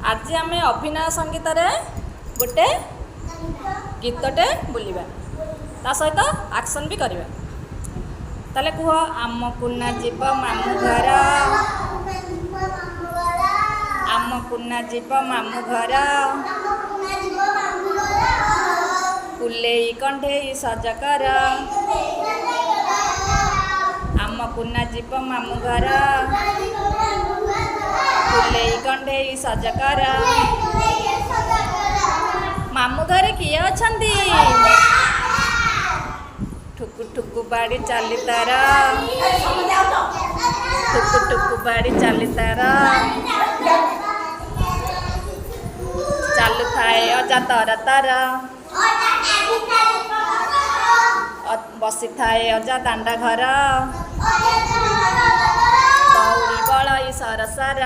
आज आम अभिनय संगीत गोटे गीतटे बोलिबा ता सहित एक्शन भी करवा। ताले कुह आमको ना जीव मामू घर, आमको ना जीव मामू घर, कुलेई कंढेई सजकर, आमको ना जीव मामू घर, कुलेई कंढेई सजकर। मामू घरे किए अछंती? ठुकु ठुकु बाड़ी चाली तार, ठुकु ठुकु बाड़ी चाली तार, चालू थाए अजा तर तर, बसी थाए अजा दांडा घर, दौड़ी बड़ई सरसार।